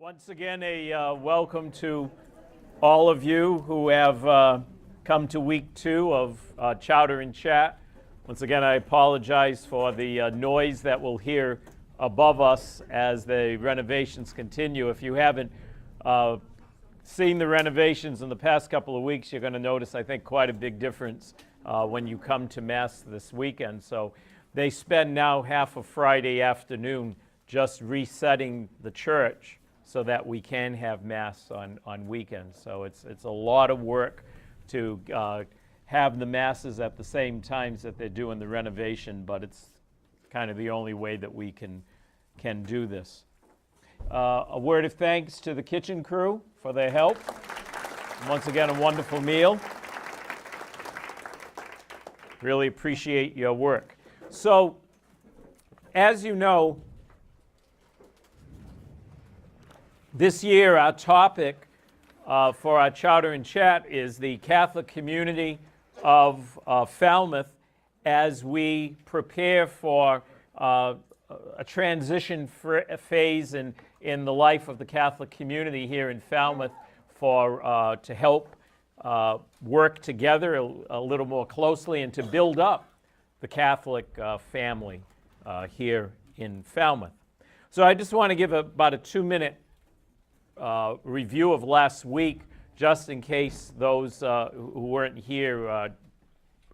Once again, a welcome to all of you who have come to week 2 of Chowder and Chat. Once again, I apologize for the noise that we'll hear above us as the renovations continue. If you haven't seen the renovations in the past couple of weeks, you're going to notice, I think, quite a big difference when you come to Mass this weekend. So they spend now half of Friday afternoon just resetting the church so that we can have Mass on weekends. So it's a lot of work to have the Masses at the same times that they're doing the renovation, but it's kind of the only way that we can do this. A word of thanks to the kitchen crew for their help. Once again, a wonderful meal. Really appreciate your work. So, as you know, this year, our topic for our Chowder and Chat is the Catholic community of Falmouth as we prepare for a transition phase in the life of the Catholic community here in Falmouth to help work together a little more closely and to build up the Catholic family here in Falmouth. So I just want to give about a 2-minute review of last week, just in case those who weren't here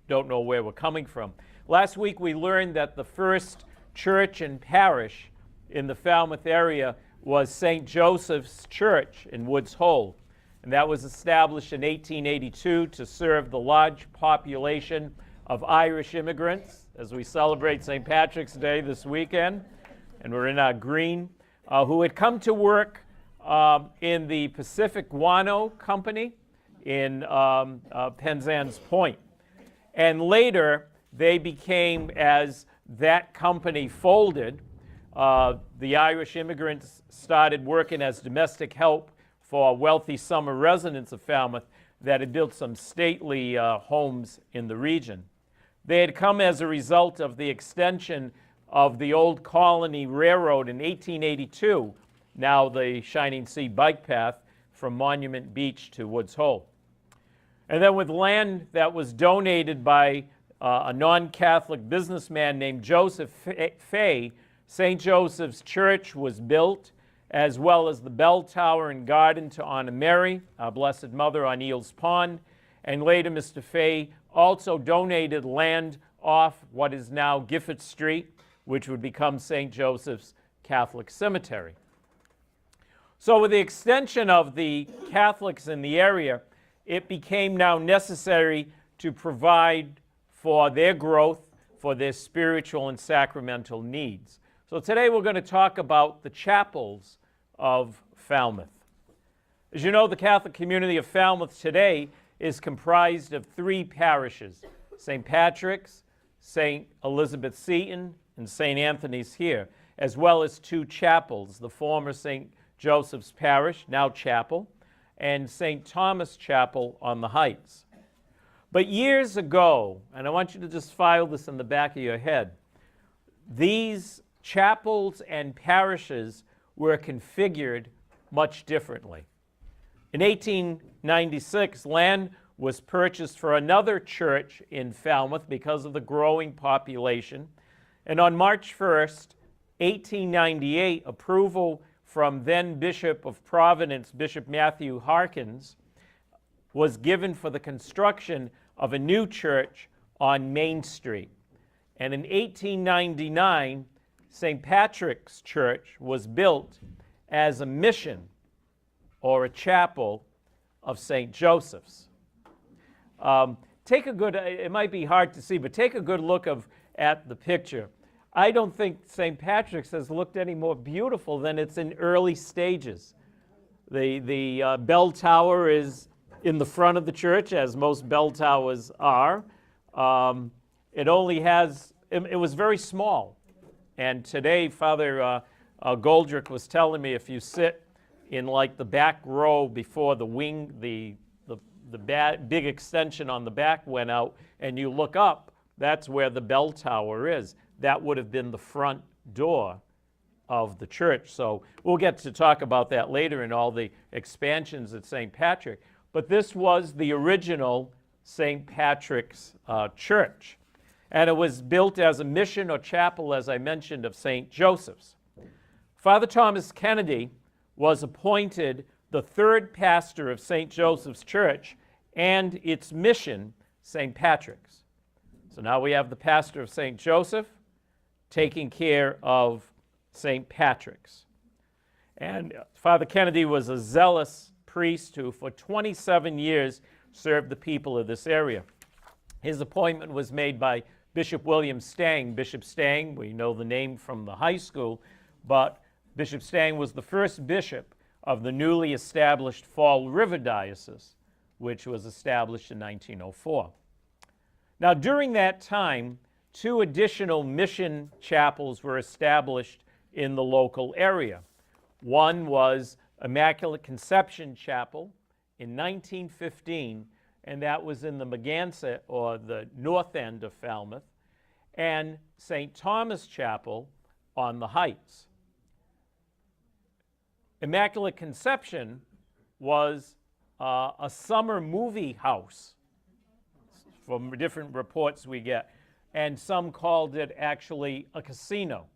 don't know where we're coming from. Last week we learned that the first church and parish in the Falmouth area was St. Joseph's Church in Woods Hole, and that was established in 1882 to serve the large population of Irish immigrants as we celebrate St. Patrick's Day this weekend, and we're in our green, who had come to work in the Pacific Guano Company in Penzance Point. And later, they became, as that company folded, the Irish immigrants started working as domestic help for wealthy summer residents of Falmouth that had built some stately homes in the region. They had come as a result of the extension of the Old Colony Railroad in 1882, now the Shining Sea bike path from Monument Beach to Woods Hole. And then with land that was donated by a non-Catholic businessman named Joseph Fay, St. Joseph's Church was built, as well as the bell tower and garden to honor Mary, our Blessed Mother, on Eels Pond. And later, Mr. Fay also donated land off what is now Gifford Street, which would become St. Joseph's Catholic Cemetery. So with the extension of the Catholics in the area, it became now necessary to provide for their growth, for their spiritual and sacramental needs. So today we're going to talk about the chapels of Falmouth. As you know, the Catholic community of Falmouth today is comprised of 3 parishes: St. Patrick's, St. Elizabeth Seton, and St. Anthony's here, as well as 2 chapels, the former St. Joseph's Parish, now chapel, and St. Thomas Chapel on the Heights. But years ago, and I want you to just file this in the back of your head, these chapels and parishes were configured much differently. In 1896, land was purchased for another church in Falmouth because of the growing population, and on March 1st, 1898, approval from then Bishop of Providence, Bishop Matthew Harkins, was given for the construction of a new church on Main Street. And in 1899, St. Patrick's Church was built as a mission or a chapel of St. Joseph's. It might be hard to see, but take a good look at the picture. I don't think St. Patrick's has looked any more beautiful than it's in early stages. The bell tower is in the front of the church, as most bell towers are. It was very small. And today, Father Goldrick was telling me if you sit in like the back row before the wing, the big extension on the back went out, and you look up, that's where the bell tower is. That would have been the front door of the church. So we'll get to talk about that later in all the expansions at St. Patrick. But this was the original St. Patrick's Church. And it was built as a mission or chapel, as I mentioned, of St. Joseph's. Father Thomas Kennedy was appointed the third pastor of St. Joseph's Church and its mission, St. Patrick's. So now we have the pastor of St. Joseph taking care of St. Patrick's. And Father Kennedy was a zealous priest who, for 27 years, served the people of this area. His appointment was made by Bishop William Stang. Bishop Stang, we know the name from the high school, but Bishop Stang was the first bishop of the newly established Fall River Diocese, which was established in 1904. Now, during that time, 2 additional mission chapels were established in the local area. One was Immaculate Conception Chapel in 1915, and that was in the Megantic, or the north end of Falmouth, and St. Thomas Chapel on the Heights. Immaculate Conception was a summer movie house, from different reports we get, and some called it actually a casino.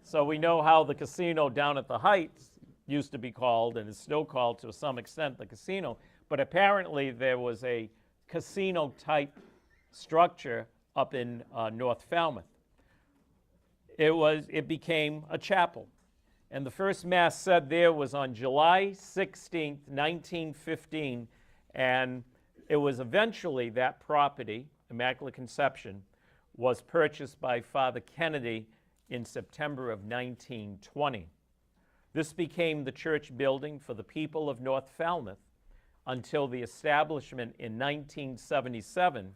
So we know how the casino down at the Heights used to be called, and is still called to some extent, the casino, but apparently there was a casino-type structure up in North Falmouth. It became a chapel, and the first Mass said there was on July 16th, 1915, and it was eventually that property, Immaculate Conception, was purchased by Father Kennedy in September of 1920. This became the church building for the people of North Falmouth until the establishment in 1977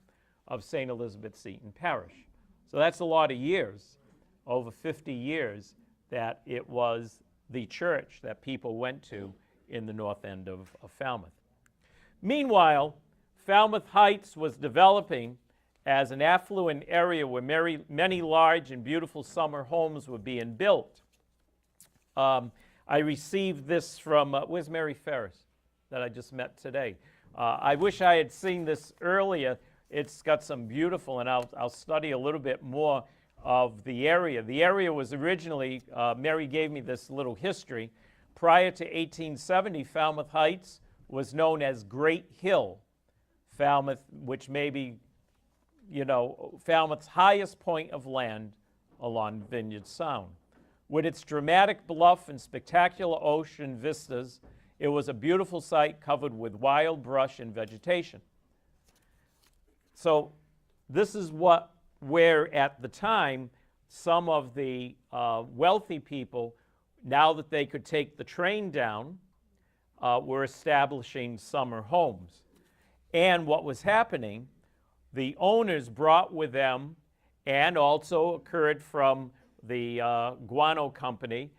of St. Elizabeth Seton Parish. So that's a lot of years, over 50 years, that it was the church that people went to in the north end of Falmouth. Meanwhile, Falmouth Heights was developing as an affluent area where many large and beautiful summer homes were being built. I received this from, where's Mary Ferris, that I just met today? I wish I had seen this earlier. It's got some beautiful, and I'll study a little bit more of the area. The area was originally, Mary gave me this little history. Prior to 1870, Falmouth Heights was known as Great Hill, Falmouth, which may be, Falmouth's highest point of land along Vineyard Sound. With its dramatic bluff and spectacular ocean vistas, it was a beautiful site covered with wild brush and vegetation. So this is where at the time, some of the wealthy people, now that they could take the train down, were establishing summer homes. And what was happening, the owners brought with them, and also occurred from the Guano Company,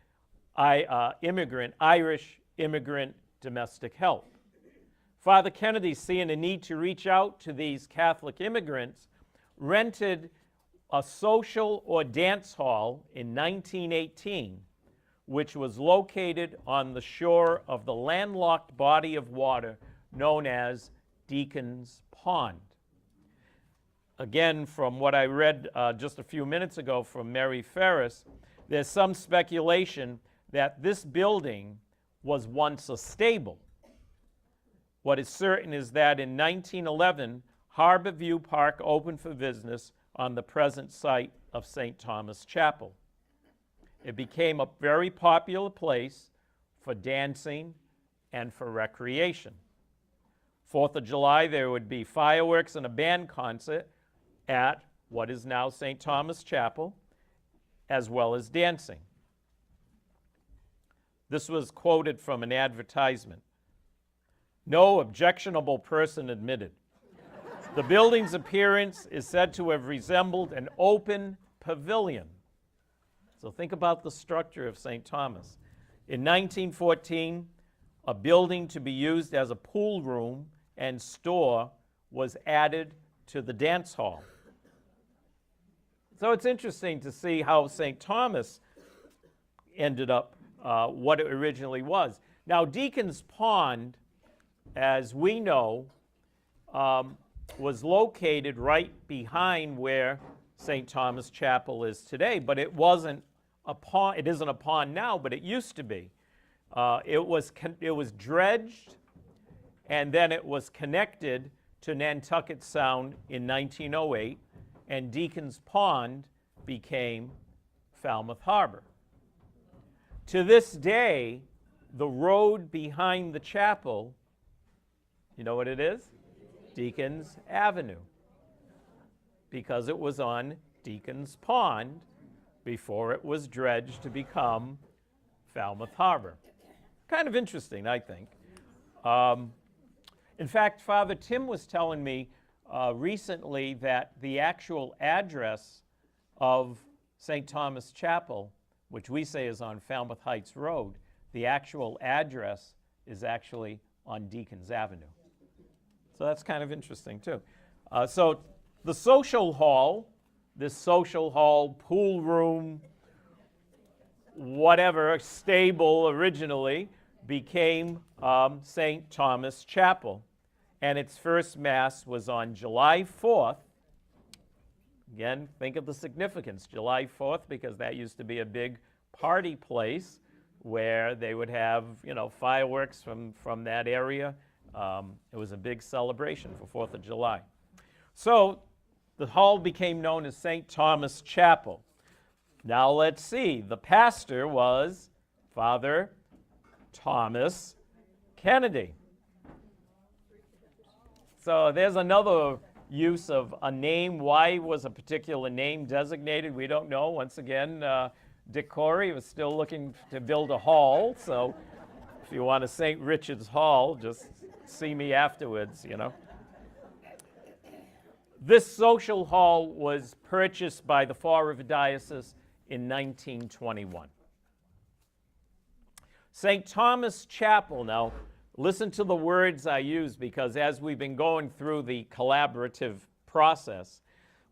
Irish immigrant domestic help. Father Kennedy, seeing a need to reach out to these Catholic immigrants, rented a social or dance hall in 1918, which was located on the shore of the landlocked body of water known as Deacon's Pond. Again, from what I read just a few minutes ago from Mary Ferris, there's some speculation that this building was once a stable. What is certain is that in 1911, Harbor View Park opened for business on the present site of St. Thomas Chapel. It became a very popular place for dancing and for recreation. 4th of July, there would be fireworks and a band concert at what is now St. Thomas Chapel, as well as dancing. This was quoted from an advertisement. No objectionable person admitted. The building's appearance is said to have resembled an open pavilion. So think about the structure of St. Thomas. In 1914, a building to be used as a pool room and store was added to the dance hall. So it's interesting to see how St. Thomas ended up what it originally was. Now, Deacon's Pond, as we know, was located right behind where St. Thomas Chapel is today, but it wasn't a pond. It isn't a pond now, but it used to be. It was dredged, and then it was connected to Nantucket Sound in 1908, and Deacon's Pond became Falmouth Harbor. To this day, the road behind the chapel, you know what it is? Deacon's Avenue, because it was on Deacon's Pond before it was dredged to become Falmouth Harbor. Kind of interesting, I think. In fact, Father Tim was telling me recently that the actual address of St. Thomas Chapel, which we say is on Falmouth Heights Road, the actual address is actually on Deacon's Avenue. So that's kind of interesting, too. So the social hall, this social hall, pool room, whatever, stable originally, became St. Thomas Chapel. And its first Mass was on July 4th. Again, think of the significance, July 4th, because that used to be a big party place where they would have, fireworks from that area. It was a big celebration for 4th of July. So the hall became known as St. Thomas Chapel. Now let's see. The pastor was Father Thomas Kennedy. So there's another use of a name. Why was a particular name designated? We don't know. Once again, Dick Corey was still looking to build a hall. So if you want a St. Richard's Hall, just see me afterwards, This social hall was purchased by the Fall River Diocese in 1921. St. Thomas Chapel, now listen to the words I use, because as we've been going through the collaborative process,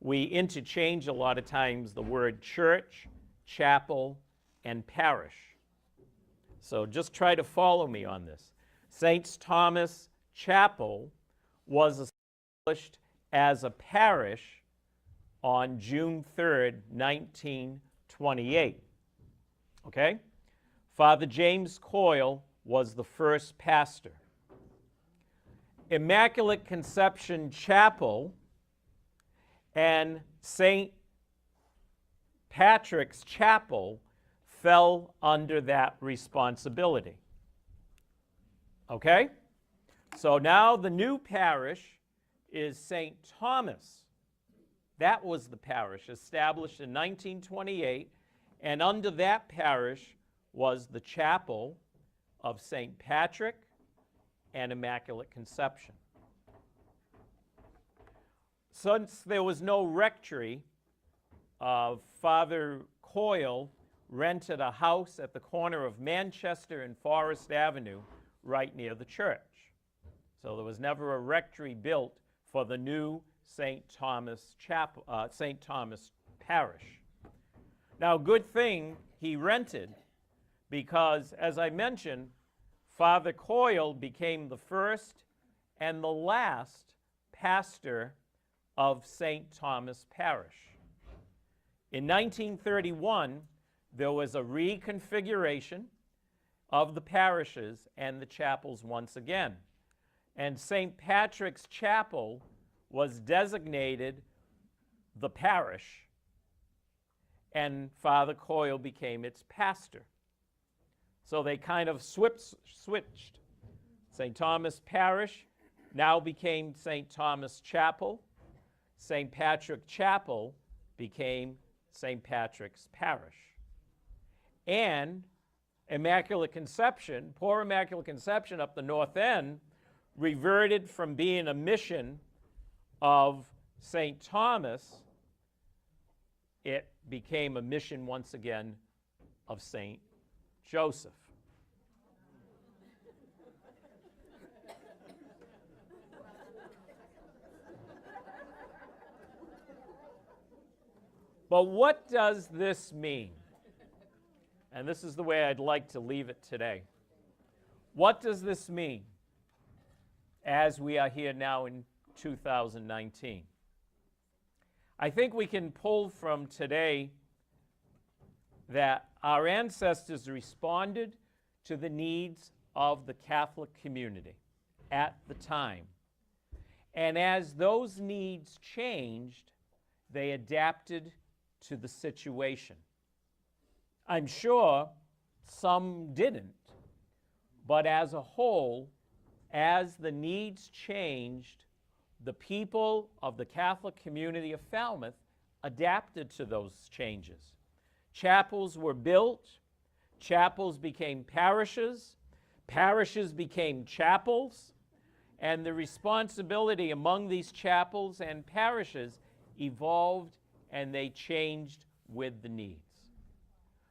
we interchange a lot of times the word church, chapel, and parish. So just try to follow me on this. St. Thomas Chapel was established as a parish on June 3rd, 1928. Okay? Father James Coyle was the first pastor. Immaculate Conception Chapel and St. Patrick's Chapel fell under that responsibility. Okay? So now the new parish is St. Thomas. That was the parish established in 1928, and under that parish was the chapel of St. Patrick and Immaculate Conception. Since there was no rectory, Father Coyle rented a house at the corner of Manchester and Forest Avenue right near the church. So there was never a rectory built for the new St. Thomas Chapel, St. Thomas Parish. Now, good thing he rented, because, as I mentioned, Father Coyle became the first and the last pastor of St. Thomas Parish. In 1931, there was a reconfiguration of the parishes and the chapels once again. And St. Patrick's Chapel was designated the parish, and Father Coyle became its pastor. So they kind of switched. St. Thomas Parish now became St. Thomas Chapel. St. Patrick Chapel became St. Patrick's Parish. And Immaculate Conception, poor Immaculate Conception up the north end, reverted from being a mission of St. Thomas. It became a mission once again of St. Joseph. But what does this mean? And this is the way I'd like to leave it today. What does this mean as we are here now in 2019? I think we can pull from today that our ancestors responded to the needs of the Catholic community at the time. And as those needs changed, they adapted to the situation. I'm sure some didn't, but as a whole, as the needs changed, the people of the Catholic community of Falmouth adapted to those changes. Chapels were built, chapels became parishes, parishes became chapels, and the responsibility among these chapels and parishes evolved and they changed with the needs.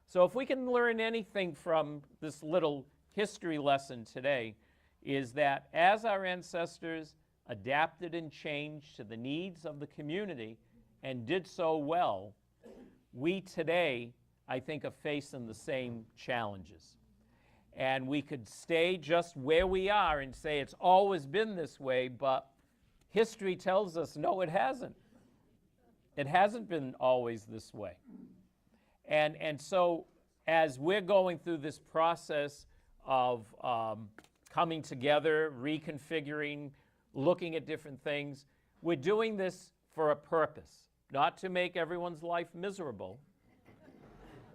So if we can learn anything from this little history lesson today, is that as our ancestors adapted and changed to the needs of the community and did so well, we today, I think, are facing the same challenges. And we could stay just where we are and say it's always been this way, but history tells us, no, it hasn't. It hasn't been always this way. And so as we're going through this process of coming together, reconfiguring, looking at different things, we're doing this for a purpose, not to make everyone's life miserable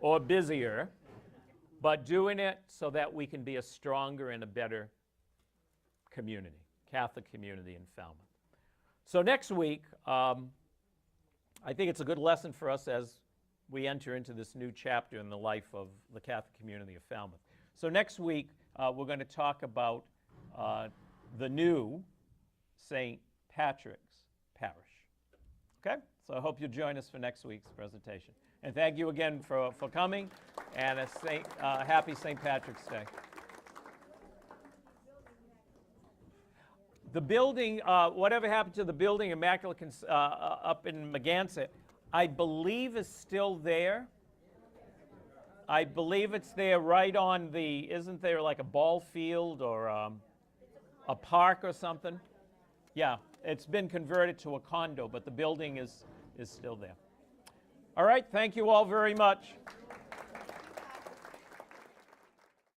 or busier, but doing it so that we can be a stronger and a better community, Catholic community in Falmouth. So next week, I think it's a good lesson for us as we enter into this new chapter in the life of the Catholic community of Falmouth. So next week, we're going to talk about the new St. Patrick's Parish. Okay? So I hope you'll join us for next week's presentation. And thank you again for coming, and a happy St. Patrick's Day. The building, whatever happened to the building, Immaculate up in Magansett, I believe is still there. I believe it's there right on the, isn't there like a ball field or a park or something? Yeah, it's been converted to a condo, but the building is still there. All right, thank you all very much.